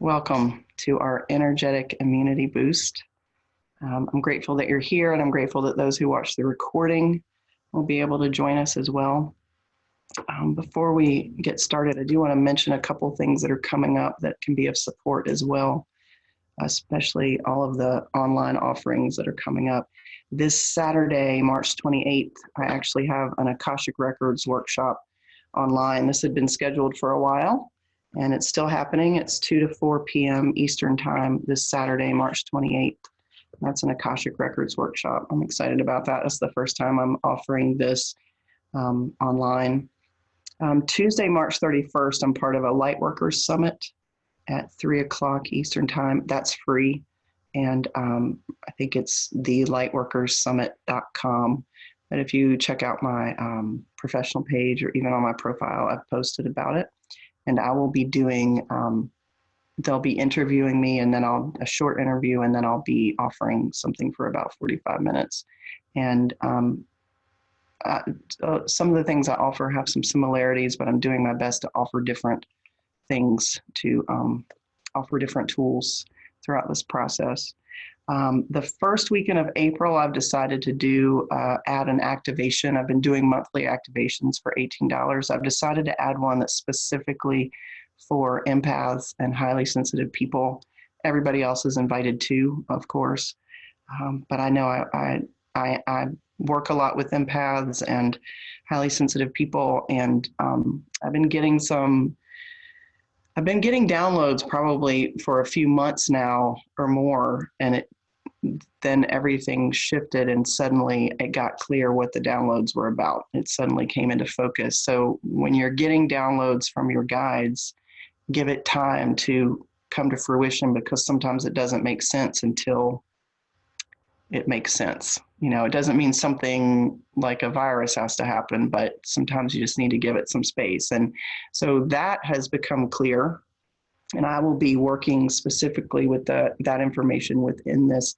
Welcome to our energetic immunity boost. I'm grateful that you're here, and I'm grateful that those who watch the recording will be able to join us as well. Before we get started, I do want to mention a couple things that are coming up that can be of support as well, especially all of the online offerings that are coming up. This Saturday, March 28th, I actually have an Akashic Records workshop online. This had been scheduled for a while, and it's still happening. It's 2 to 4 p.m. Eastern Time this Saturday, March 28th. That's an Akashic Records workshop. I'm excited about that. That's the first time I'm offering this online. Tuesday, March 31st, I'm part of a Lightworkers Summit at 3 o'clock Eastern Time. That's free. And I think it's thelightworkerssummit.com. But if you check out my professional page or even on my profile, I've posted about it. And I will be doing, they'll be interviewing me, and then a short interview, and then I'll be offering something for about 45 minutes. And some of the things I offer have some similarities, but I'm doing my best to offer different things, to offer different tools throughout this process. The first weekend of April, I've decided to add an activation. I've been doing monthly activations for $18. I've decided to add one that's specifically for empaths and highly sensitive people. Everybody else is invited too, of course. But I know I work a lot with empaths and highly sensitive people, and I've been getting downloads probably for a few months now or more, and then everything shifted, and suddenly it got clear what the downloads were about. It suddenly came into focus. So when you're getting downloads from your guides, give it time to come to fruition, because sometimes it doesn't make sense until it makes sense. You know, it doesn't mean something like a virus has to happen, but sometimes you just need to give it some space. And so that has become clear. And I will be working specifically with that information within this,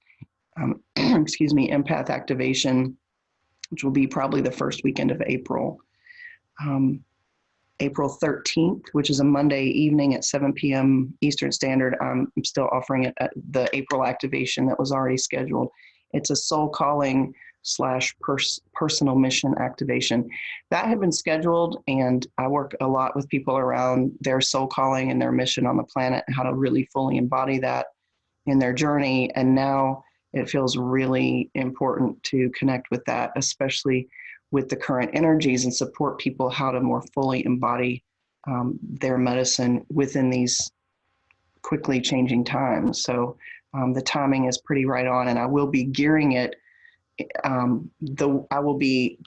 empath activation, which will be probably the first weekend of April. April 13th, which is a Monday evening at 7 p.m. Eastern Standard, I'm still offering it at the April activation that was already scheduled. It's a soul calling / personal mission activation. That had been scheduled, and I work a lot with people around their soul calling and their mission on the planet, and how to really fully embody that in their journey. And now it feels really important to connect with that, especially with the current energies, and support people how to more fully embody their medicine within these quickly changing times. So the timing is pretty right on, and I will be gearing it. I will be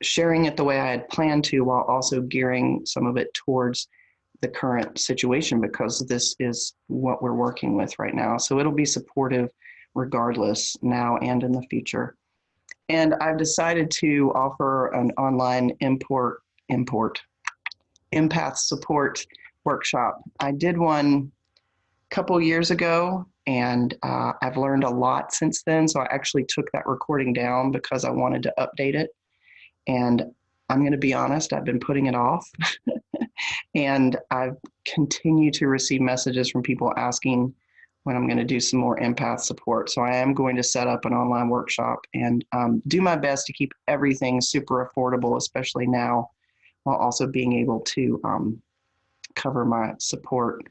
sharing it the way I had planned to, while also gearing some of it towards the current situation, because this is what we're working with right now. So it'll be supportive regardless, now and in the future. And I've decided to offer an online empath support workshop. I did one a couple years ago, and I've learned a lot since then. So I actually took that recording down because I wanted to update it. And I'm going to be honest, I've been putting it off. And I've continued to receive messages from people asking when I'm going to do some more empath support. So I am going to set up an online workshop and do my best to keep everything super affordable, especially now, while also being able to cover my support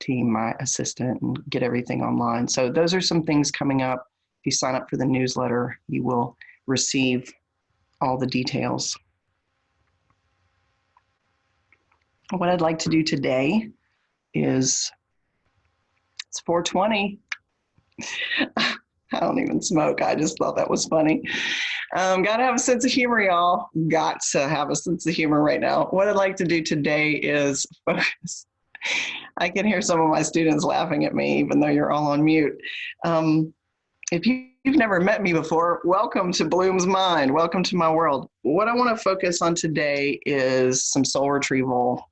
team, my assistant, and get everything online. So those are some things coming up. If you sign up for the newsletter, you will receive all the details. What I'd like to do today is, it's 4:20. I don't even smoke. I just thought that was funny. Got to have a sense of humor, y'all. Got to have a sense of humor right now. What I'd like to do today is focus. I can hear some of my students laughing at me, even though you're all on mute. If you've never met me before, welcome to Bloom's Mind. Welcome to my world. What I want to focus on today is some soul retrieval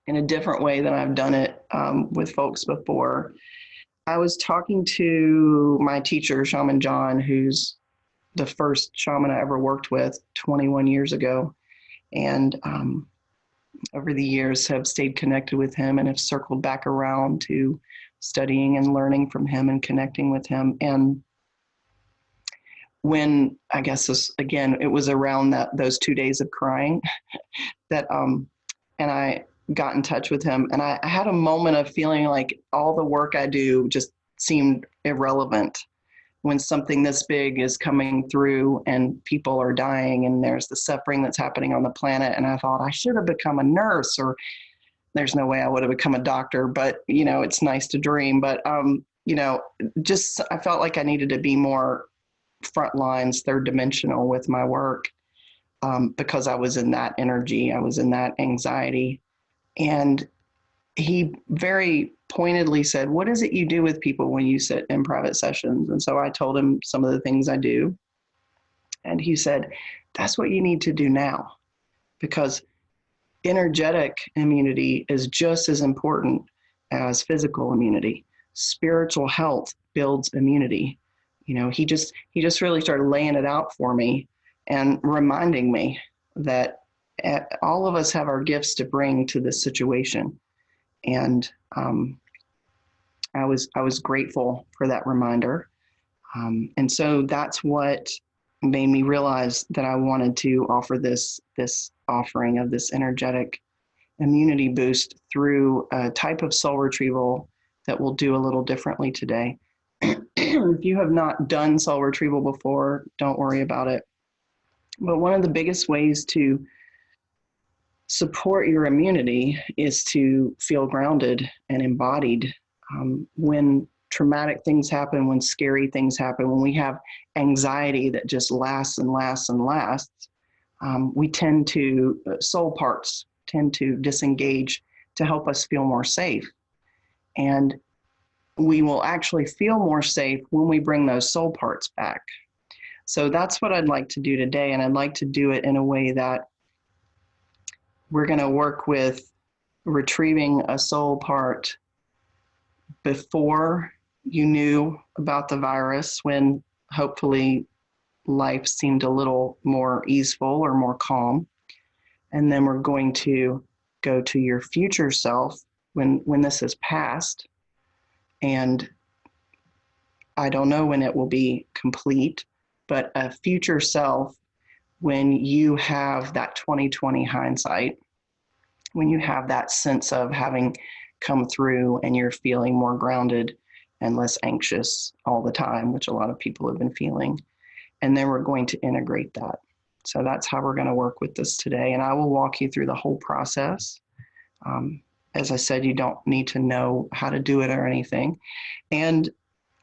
in a different way than I've done it with folks before. I was talking to my teacher, Shaman John, who's the first shaman I ever worked with 21 years ago. And over the years have stayed connected with him and have circled back around to studying and learning from him and connecting with him. And when, I guess this, again, it was around those 2 days of crying that, and I got in touch with him, and I had a moment of feeling like all the work I do just seemed irrelevant when something this big is coming through and people are dying and there's the suffering that's happening on the planet. And I thought I should have become a nurse, or there's no way I would have become a doctor, but it's nice to dream. But, just, I felt like I needed to be more front lines, third dimensional with my work, because I was in that energy, I was in that anxiety. And he very pointedly said, "What is it you do with people when you sit in private sessions?" And so I told him some of the things I do. And he said, "That's what you need to do now, because energetic immunity is just as important as physical immunity. Spiritual health builds immunity." He just really started laying it out for me and reminding me that all of us have our gifts to bring to this situation. And I was grateful for that reminder. And so that's what made me realize that I wanted to offer this offering of this energetic immunity boost through a type of soul retrieval that we'll do a little differently today. If you have not done soul retrieval before, don't worry about it. But one of the biggest ways to support your immunity is to feel grounded and embodied. When traumatic things happen, when scary things happen, when we have anxiety that just lasts and lasts and lasts, we tend to, soul parts tend to disengage to help us feel more safe. And we will actually feel more safe when we bring those soul parts back. So that's what I'd like to do today. And I'd like to do it in a way that we're going to work with retrieving a soul part before you knew about the virus, when hopefully life seemed a little more easeful or more calm. And then we're going to go to your future self when this is past. And I don't know when it will be complete, but a future self, when you have that 20/20 hindsight, when you have that sense of having come through and you're feeling more grounded and less anxious all the time, which a lot of people have been feeling. And then we're going to integrate that. So that's how we're going to work with this today. And I will walk you through the whole process. As I said, you don't need to know how to do it or anything. And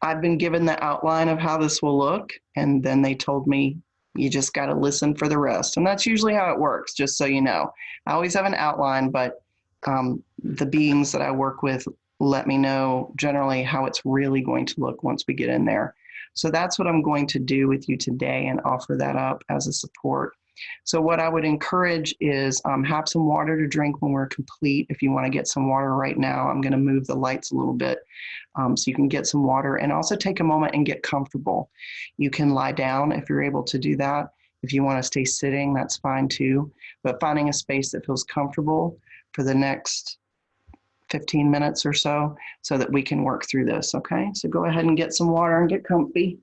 I've been given the outline of how this will look. And then they told me, you just got to listen for the rest. And that's usually how it works, just so you know. I always have an outline, but the beings that I work with let me know generally how it's really going to look once we get in there. So that's what I'm going to do with you today and offer that up as a support. So what I would encourage is have some water to drink when we're complete. If you want to get some water right now, I'm going to move the lights a little bit so you can get some water, and also take a moment and get comfortable. You can lie down if you're able to do that. If you want to stay sitting, that's fine too. But finding a space that feels comfortable for the next 15 minutes or so that we can work through this, okay? So go ahead and get some water and get comfy.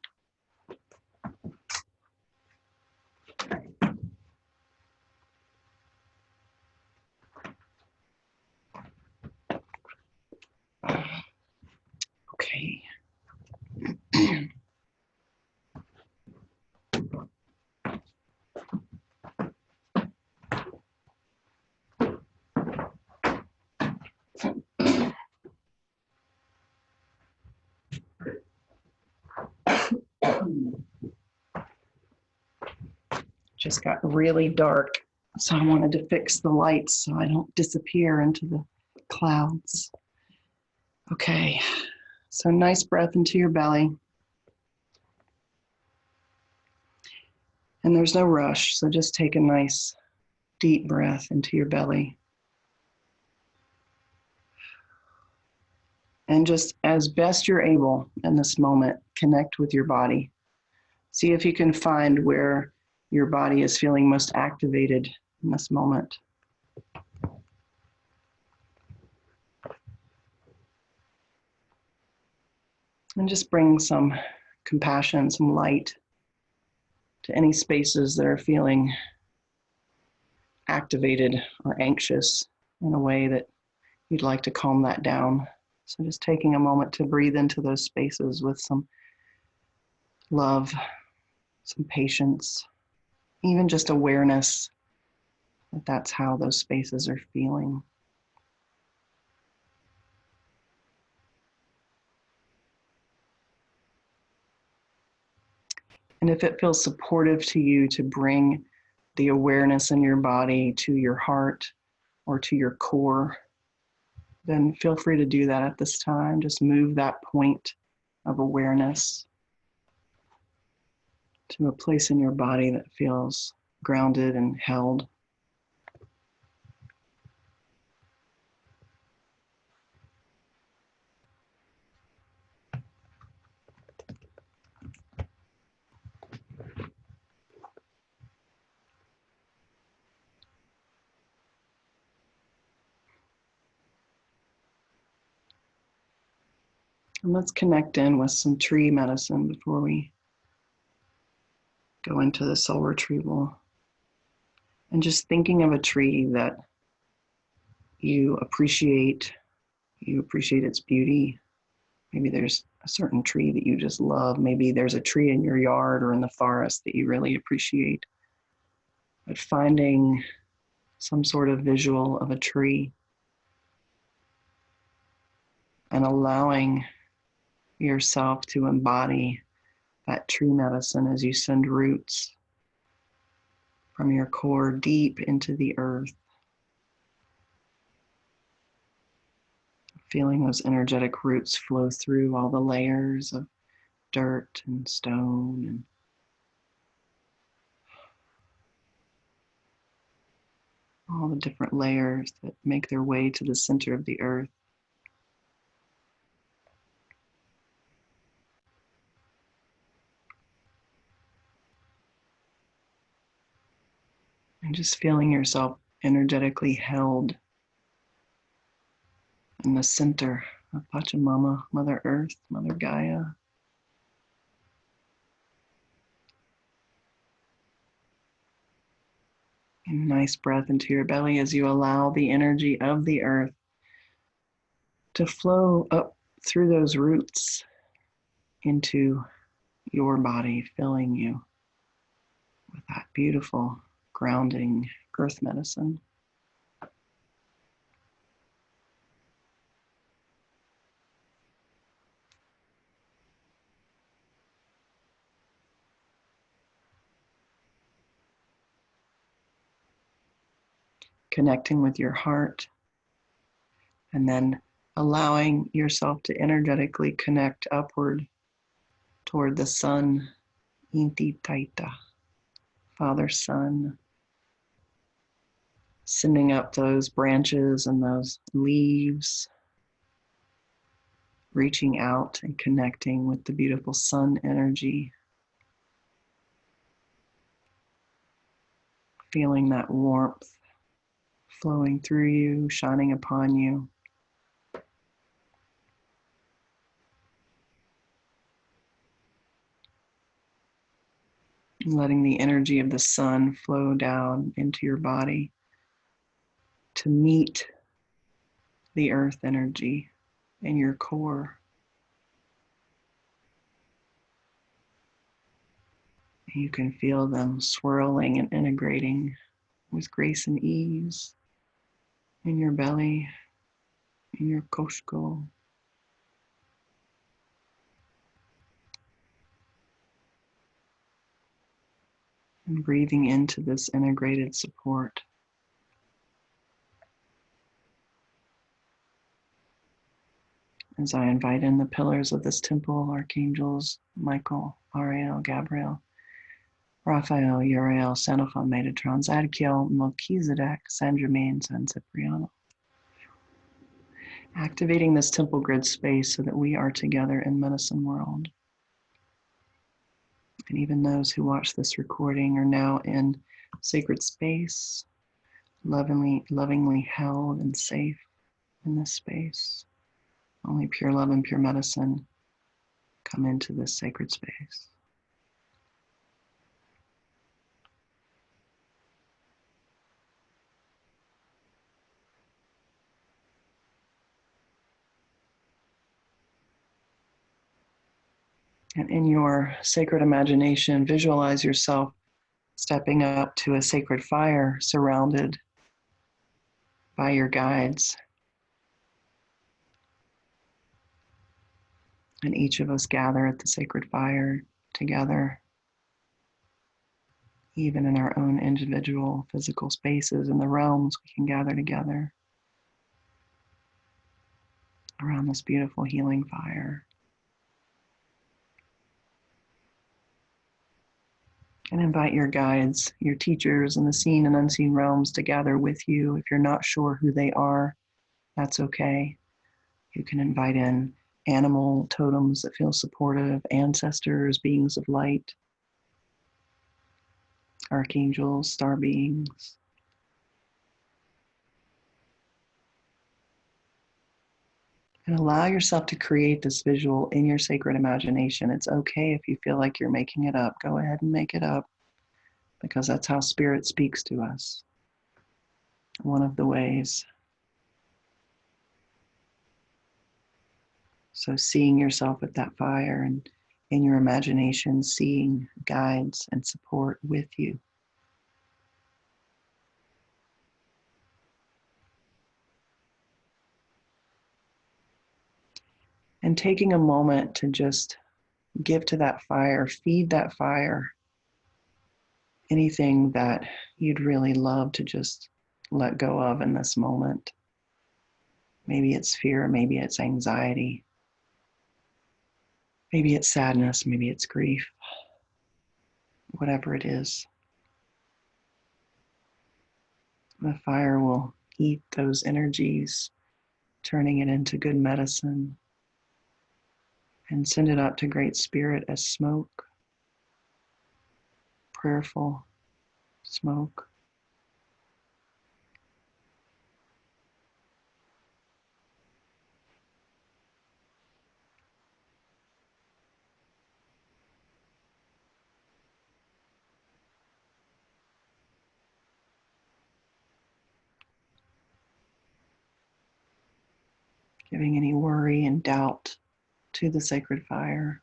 Okay. Just got really dark, so I wanted to fix the lights so I don't disappear into the clouds. Okay, so nice breath into your belly. And there's no rush, so just take a nice deep breath into your belly. And just as best you're able in this moment, connect with your body. See if you can find where your body is feeling most activated in this moment. And just bring some compassion, some light to any spaces that are feeling activated or anxious in a way that you'd like to calm that down. So just taking a moment to breathe into those spaces with some love, some patience, even just awareness that that's how those spaces are feeling. And if it feels supportive to you to bring the awareness in your body to your heart or to your core, then feel free to do that at this time. Just move that point of awareness to a place in your body that feels grounded and held. And let's connect in with some tree medicine before we go into the soul retrieval. And just thinking of a tree that you appreciate its beauty. Maybe there's a certain tree that you just love. Maybe there's a tree in your yard or in the forest that you really appreciate. But finding some sort of visual of a tree and allowing yourself to embody that tree medicine as you send roots from your core deep into the earth. Feeling those energetic roots flow through all the layers of dirt and stone and all the different layers that make their way to the center of the earth. And just feeling yourself energetically held in the center of Pachamama, Mother Earth, Mother Gaia. And nice breath into your belly as you allow the energy of the earth to flow up through those roots into your body, filling you with that beautiful grounding earth medicine. Connecting with your heart, and then allowing yourself to energetically connect upward toward the sun, Inti Taita, Father Sun, sending up those branches and those leaves, reaching out and connecting with the beautiful sun energy, feeling that warmth flowing through you, shining upon you. And letting the energy of the sun flow down into your body to meet the earth energy in your core. You can feel them swirling and integrating with grace and ease in your belly, in your koshko. And breathing into this integrated support. As I invite in the pillars of this temple, Archangels Michael, Ariel, Gabriel, Raphael, Uriel, Xenophon, Metatron, Zadkiel, Melchizedek, San Germain, San Cipriano. Activating this temple grid space so that we are together in medicine world. And even those who watch this recording are now in sacred space, lovingly held and safe in this space. Only pure love and pure medicine come into this sacred space. And in your sacred imagination, visualize yourself stepping up to a sacred fire surrounded by your guides. And each of us gather at the sacred fire together, even in our own individual physical spaces in the realms, we can gather together around this beautiful healing fire. And invite your guides, your teachers in the seen and unseen realms to gather with you. If you're not sure who they are, that's okay. You can invite in animal totems that feel supportive, ancestors, beings of light, archangels, star beings. And allow yourself to create this visual in your sacred imagination. It's okay if you feel like you're making it up. Go ahead and make it up, because that's how spirit speaks to us. One of the ways. So seeing yourself at that fire and in your imagination, seeing guides and support with you. And taking a moment to just give to that fire, feed that fire, anything that you'd really love to just let go of in this moment. Maybe it's fear, maybe it's anxiety, maybe it's sadness, maybe it's grief, whatever it is. The fire will eat those energies, turning it into good medicine, and send it up to Great Spirit as smoke, prayerful smoke. Giving any worry and doubt to the sacred fire.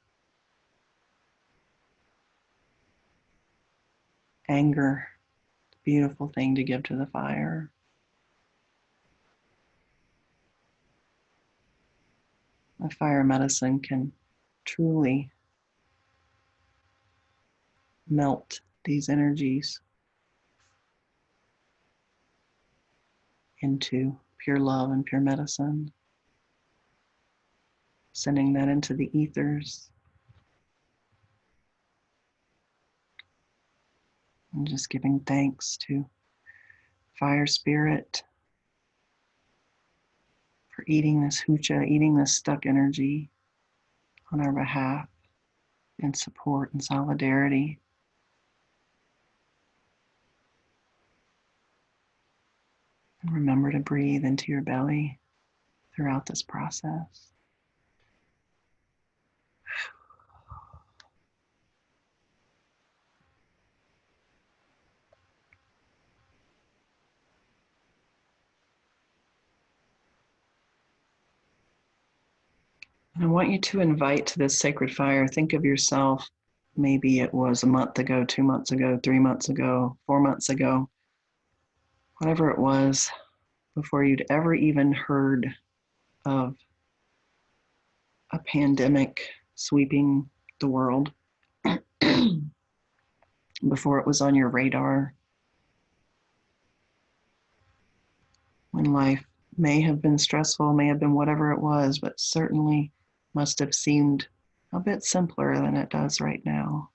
Anger, beautiful thing to give to the fire. The fire medicine can truly melt these energies into pure love and pure medicine, sending that into the ethers, and just giving thanks to fire spirit for eating this hucha, eating this stuck energy on our behalf in support and solidarity. And remember to breathe into your belly throughout this process. And I want you to invite to this sacred fire. Think of yourself, maybe it was a month ago, 2 months ago, 3 months ago, 4 months ago, whatever it was, before you'd ever even heard of a pandemic sweeping the world, before it was on your radar, when life may have been stressful, may have been whatever it was, but certainly must have seemed a bit simpler than it does right now.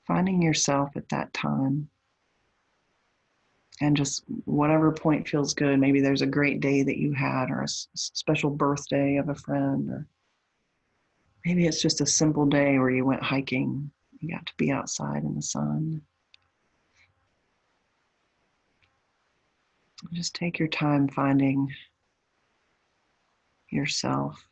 Finding yourself at that time, and just whatever point feels good. Maybe there's a great day that you had, or a special birthday of a friend, or maybe it's just a simple day where you went hiking. You got to be outside in the sun. Just take your time finding yourself.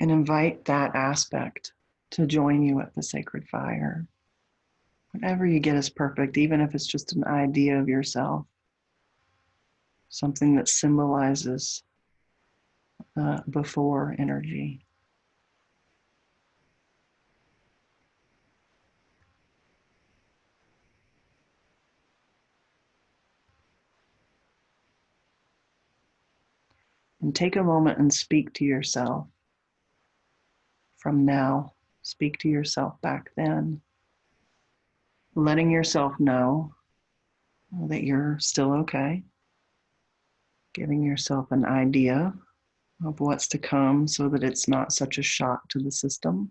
and invite that aspect to join you at the sacred fire. Whatever you get is perfect, even if it's just an idea of yourself, something that symbolizes before energy. And take a moment and speak to yourself from now. Speak to yourself back then, letting yourself know that you're still okay, giving yourself an idea of what's to come so that it's not such a shock to the system,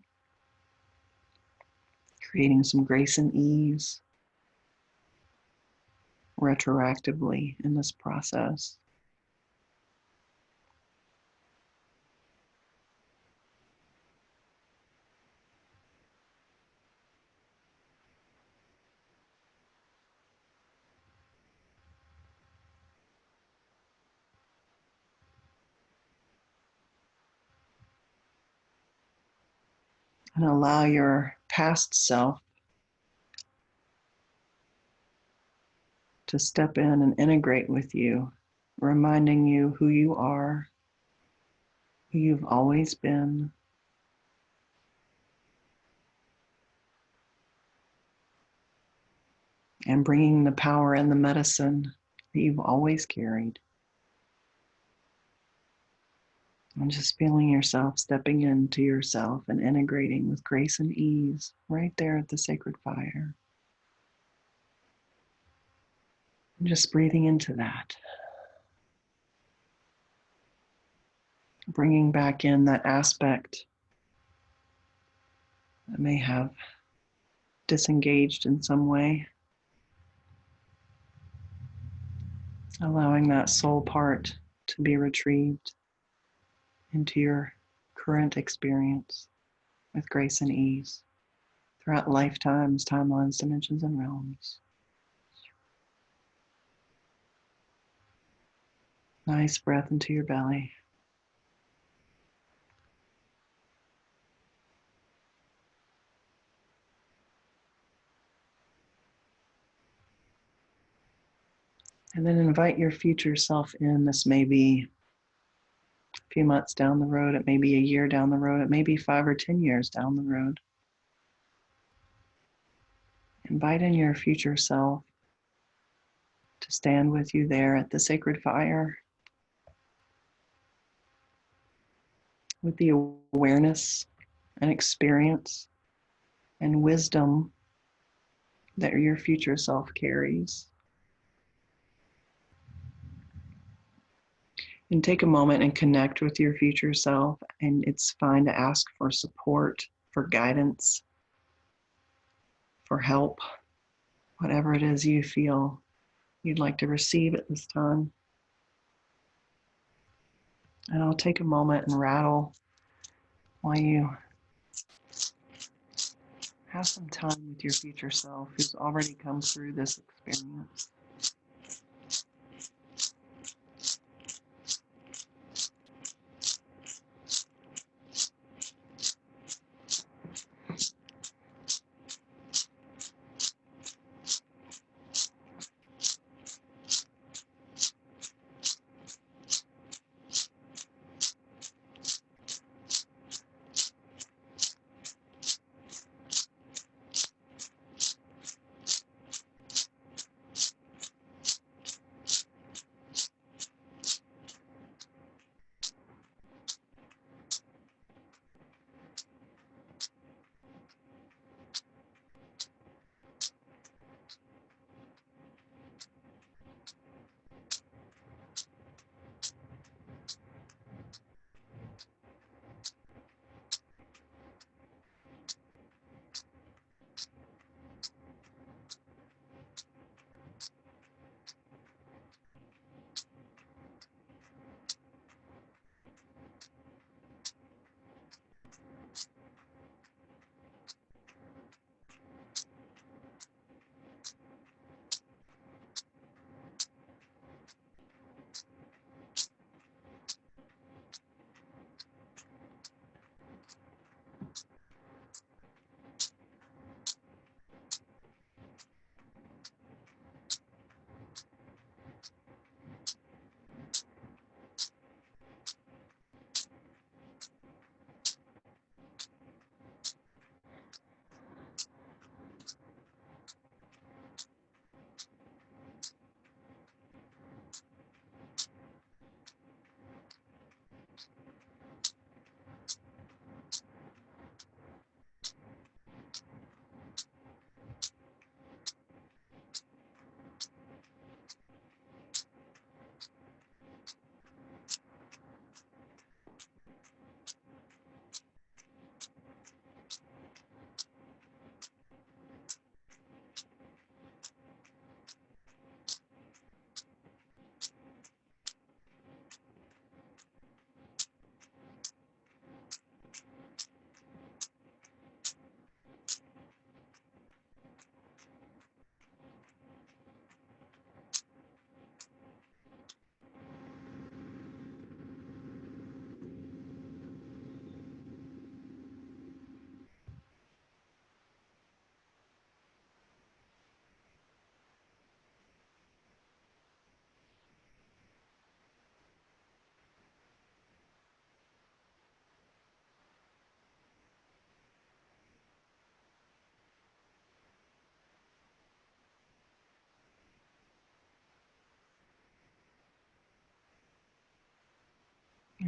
creating some grace and ease retroactively in this process. And allow your past self to step in and integrate with you, reminding you who you are, who you've always been, and bringing the power and the medicine that you've always carried. And just feeling yourself stepping into yourself and integrating with grace and ease right there at the sacred fire. And just breathing into that. Bringing back in that aspect that may have disengaged in some way. Allowing that soul part to be retrieved into your current experience with grace and ease throughout lifetimes, timelines, dimensions, and realms. Nice breath into your belly. And then invite your future self in. This may be a few months down the road. It may be a year down the road. It may be 5 or 10 years down the road. Invite in your future self to stand with you there at the sacred fire with the awareness and experience and wisdom that your future self carries. And take a moment and connect with your future self. And it's fine to ask for support, for guidance, for help, whatever it is you feel you'd like to receive at this time. And I'll take a moment and rattle while you have some time with your future self who's already come through this experience.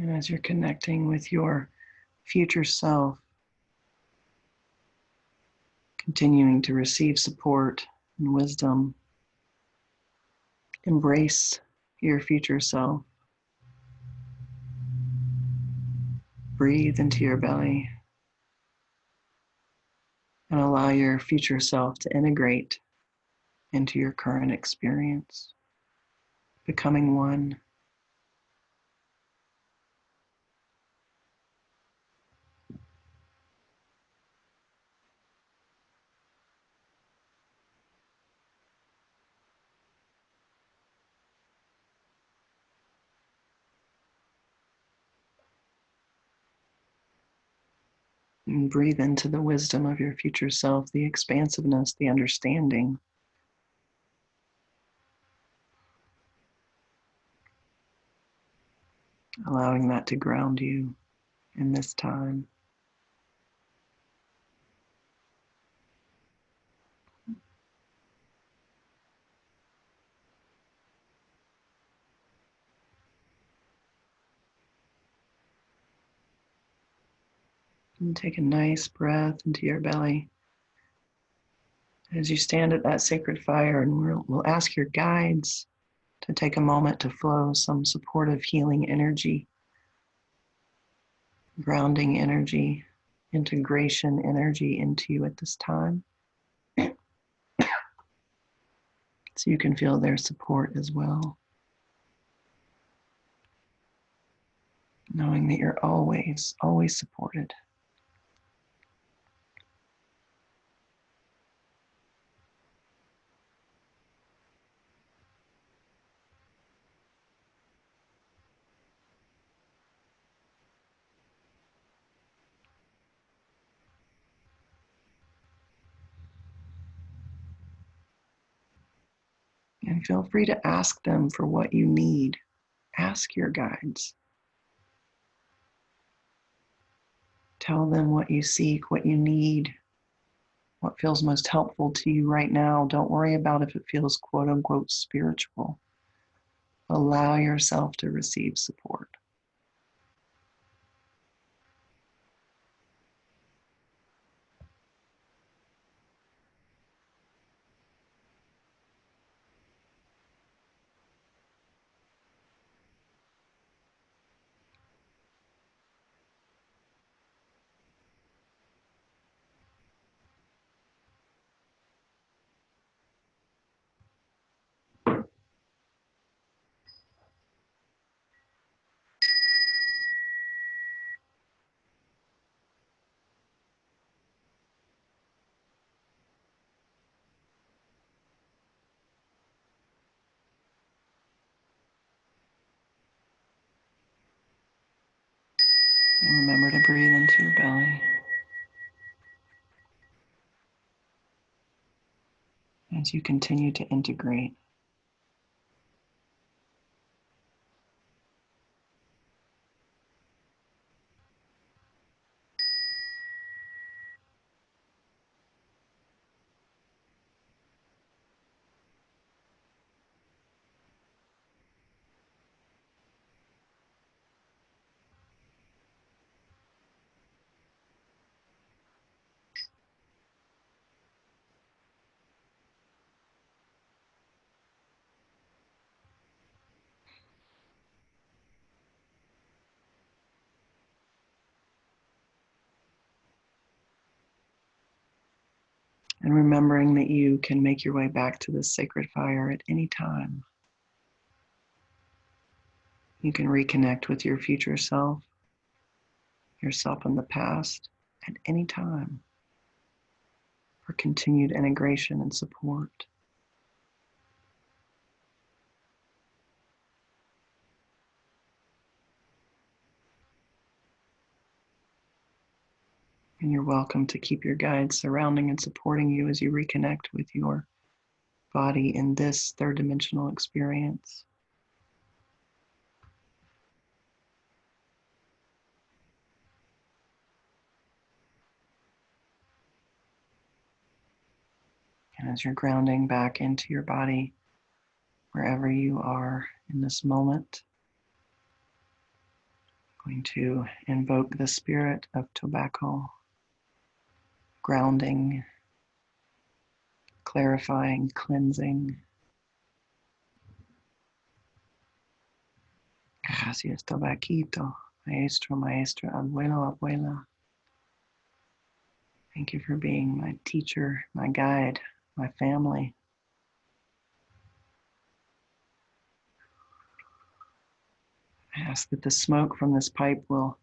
And as you're connecting with your future self, continuing to receive support and wisdom, embrace your future self. Breathe into your belly and allow your future self to integrate into your current experience, becoming one. And breathe into the wisdom of your future self, the expansiveness, the understanding. Allowing that to ground you in this time. And take a nice breath into your belly. As you stand at that sacred fire, and we'll ask your guides to take a moment to flow some supportive healing energy, grounding energy, integration energy into you at this time. So you can feel their support as well. Knowing that you're always, always supported. And feel free to ask them for what you need. Ask your guides. Tell them what you seek, what you need, what feels most helpful to you right now. Don't worry about if it feels quote unquote spiritual. Allow yourself to receive support. And remember to breathe into your belly as you continue to integrate. And remembering that you can make your way back to this sacred fire at any time. You can reconnect with your future self, yourself in the past, at any time for continued integration and support. And you're welcome to keep your guides surrounding and supporting you as you reconnect with your body in this third dimensional experience. And as you're grounding back into your body, wherever you are in this moment, Going to invoke the spirit of tobacco, grounding, clarifying, cleansing. Gracias, tabaquito, maestro, maestra, abuelo, abuela. Thank you for being my teacher, my guide, my family. I ask that the smoke from this pipe will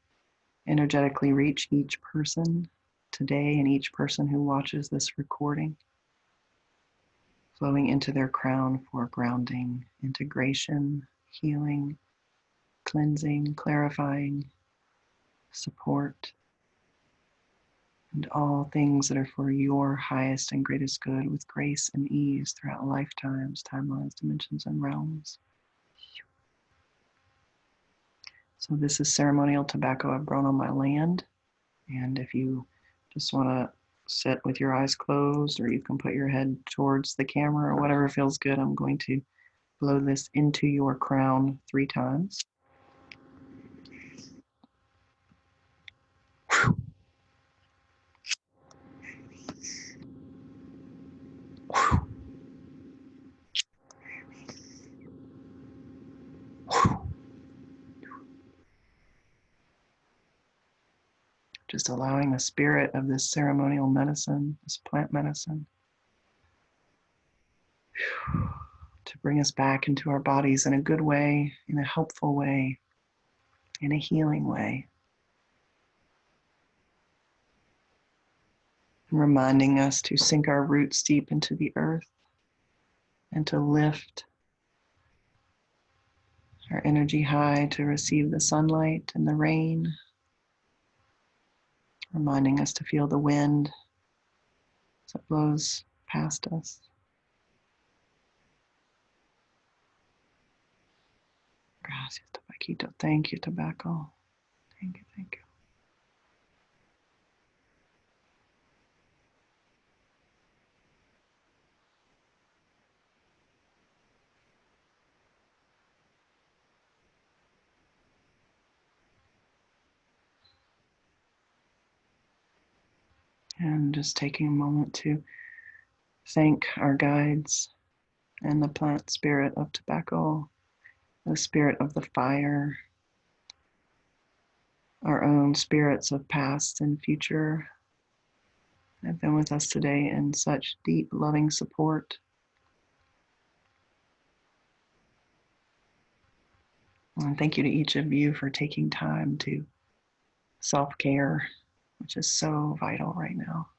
energetically reach each person today and each person who watches this recording, flowing into their crown for grounding, integration, healing, cleansing, clarifying, support, and all things that are for your highest and greatest good with grace and ease throughout lifetimes, timelines, dimensions, and realms. So this is ceremonial tobacco I've grown on my land. And if you just want to sit with your eyes closed, or you can put your head towards the camera or whatever feels good, I'm going to blow this into your crown 3 times. Just allowing the spirit of this ceremonial medicine, this plant medicine, to bring us back into our bodies in a good way, in a helpful way, in a healing way. And reminding us to sink our roots deep into the earth and to lift our energy high to receive the sunlight and the rain. Reminding us to feel the wind as it blows past us. Gracias, tabaquito. Thank you, tobacco. Thank you, thank you. And just taking a moment to thank our guides and the plant spirit of tobacco, the spirit of the fire, our own spirits of past and future have been with us today in such deep, loving support. And thank you to each of you for taking time to self-care, which is so vital right now.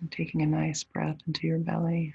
And taking a nice breath into your belly.